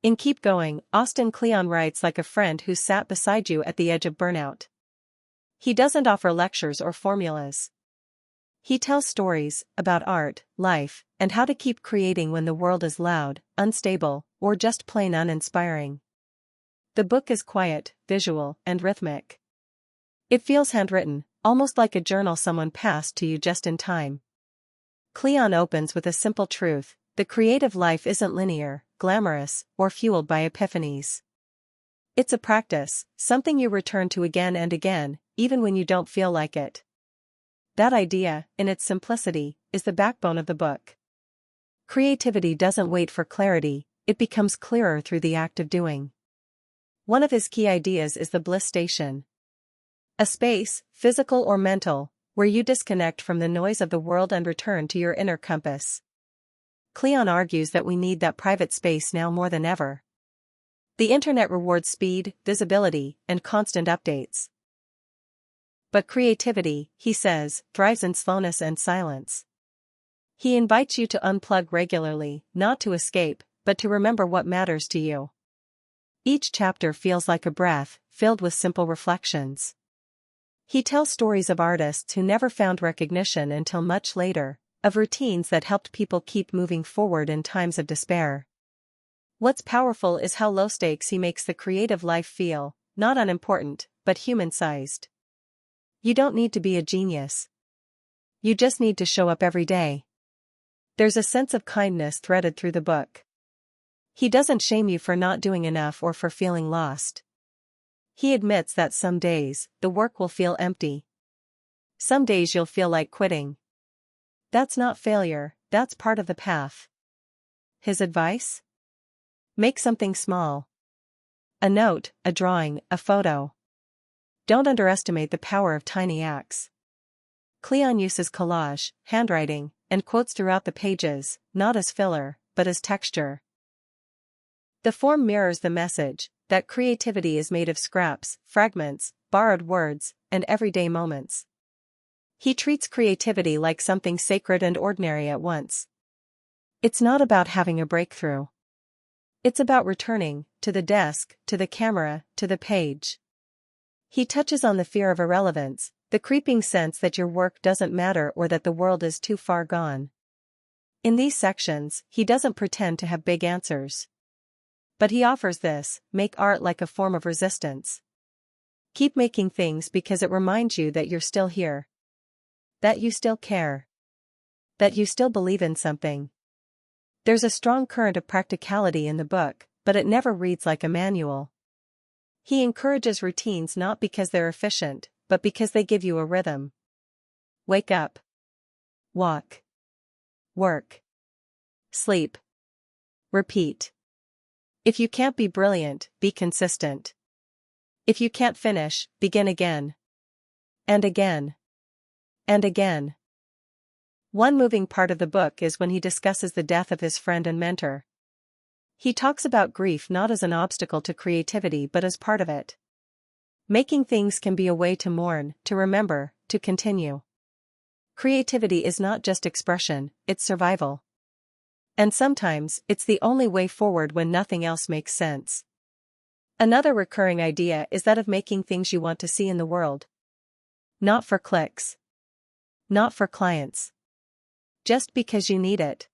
In Keep Going, Austin Kleon writes like a friend who's sat beside you at the edge of burnout. He doesn't offer lectures or formulas. He tells stories about art, life, and how to keep creating when the world is loud, unstable, or just plain uninspiring. The book is quiet, visual, and rhythmic. It feels handwritten, almost like a journal someone passed to you just in time. Kleon opens with a simple truth: the creative life isn't linear, glamorous, or fueled by epiphanies. It's a practice, something you return to again and again, even when you don't feel like it. That idea, in its simplicity, is the backbone of the book. Creativity doesn't wait for clarity, it becomes clearer through the act of doing. One of his key ideas is the bliss station. A space, physical or mental, where you disconnect from the noise of the world and return to your inner compass. Kleon argues that we need that private space now more than ever. The internet rewards speed, visibility, and constant updates. But creativity, he says, thrives in slowness and silence. He invites you to unplug regularly, not to escape, but to remember what matters to you. Each chapter feels like a breath, filled with simple reflections. He tells stories of artists who never found recognition until much later, of routines that helped people keep moving forward in times of despair. What's powerful is how low stakes he makes the creative life feel, not unimportant, but human-sized. You don't need to be a genius. You just need to show up every day. There's a sense of kindness threaded through the book. He doesn't shame you for not doing enough or for feeling lost. He admits that some days, the work will feel empty. Some days you'll feel like quitting. That's not failure, that's part of the path. His advice? Make something small. A note, a drawing, a photo. Don't underestimate the power of tiny acts. Kleon uses collage, handwriting, and quotes throughout the pages, not as filler, but as texture. The form mirrors the message, that creativity is made of scraps, fragments, borrowed words, and everyday moments. He treats creativity like something sacred and ordinary at once. It's not about having a breakthrough. It's about returning, to the desk, to the camera, to the page. He touches on the fear of irrelevance, the creeping sense that your work doesn't matter or that the world is too far gone. In these sections, he doesn't pretend to have big answers. But he offers this: make art like a form of resistance. Keep making things because it reminds you that you're still here. That you still care. That you still believe in something. There's a strong current of practicality in the book, but it never reads like a manual. He encourages routines not because they're efficient, but because they give you a rhythm. Wake up. Walk. Work. Sleep. Repeat. If you can't be brilliant, be consistent. If you can't finish, begin again. And again. And again. One moving part of the book is when he discusses the death of his friend and mentor. He talks about grief not as an obstacle to creativity but as part of it. Making things can be a way to mourn, to remember, to continue. Creativity is not just expression, it's survival. And sometimes, it's the only way forward when nothing else makes sense. Another recurring idea is that of making things you want to see in the world. Not for clicks. Not for clients. Just because you need it.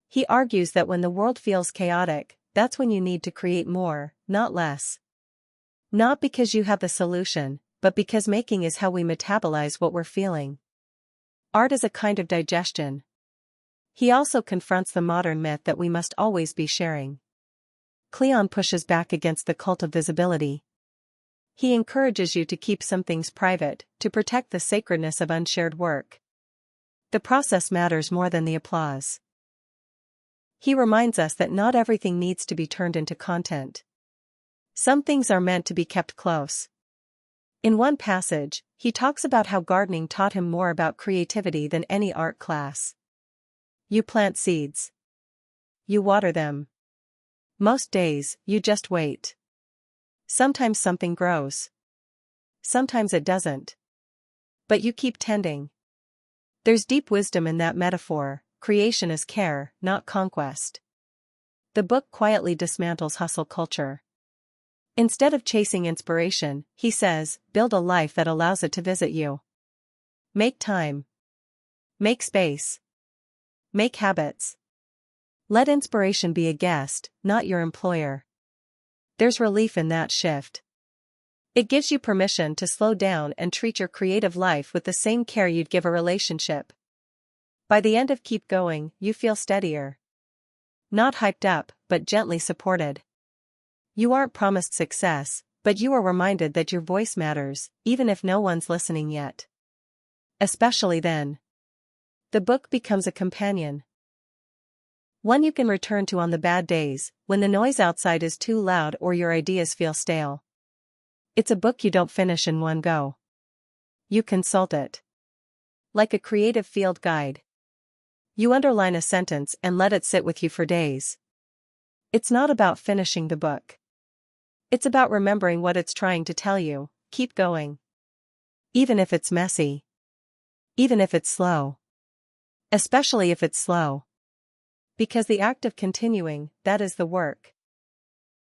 He argues that when the world feels chaotic, that's when you need to create more, not less. Not because you have the solution, but because making is how we metabolize what we're feeling. Art is a kind of digestion. He also confronts the modern myth that we must always be sharing. Kleon pushes back against the cult of visibility. He encourages you to keep some things private, to protect the sacredness of unshared work. The process matters more than the applause. He reminds us that not everything needs to be turned into content. Some things are meant to be kept close. In one passage, he talks about how gardening taught him more about creativity than any art class. You plant seeds. You water them. Most days, you just wait. Sometimes something grows. Sometimes it doesn't. But you keep tending. There's deep wisdom in that metaphor. Creation is care, not conquest. The book quietly dismantles hustle culture. Instead of chasing inspiration, he says, build a life that allows it to visit you. Make time. Make space. Make habits. Let inspiration be a guest, not your employer. There's relief in that shift. It gives you permission to slow down and treat your creative life with the same care you'd give a relationship. By the end of Keep Going, you feel steadier. Not hyped up, but gently supported. You aren't promised success, but you are reminded that your voice matters, even if no one's listening yet. Especially then. The book becomes a companion. One you can return to on the bad days, when the noise outside is too loud or your ideas feel stale. It's a book you don't finish in one go. You consult it. Like a creative field guide. You underline a sentence and let it sit with you for days. It's not about finishing the book. It's about remembering what it's trying to tell you. Keep going. Even if it's messy. Even if it's slow. Especially if it's slow. Because the act of continuing, that is the work.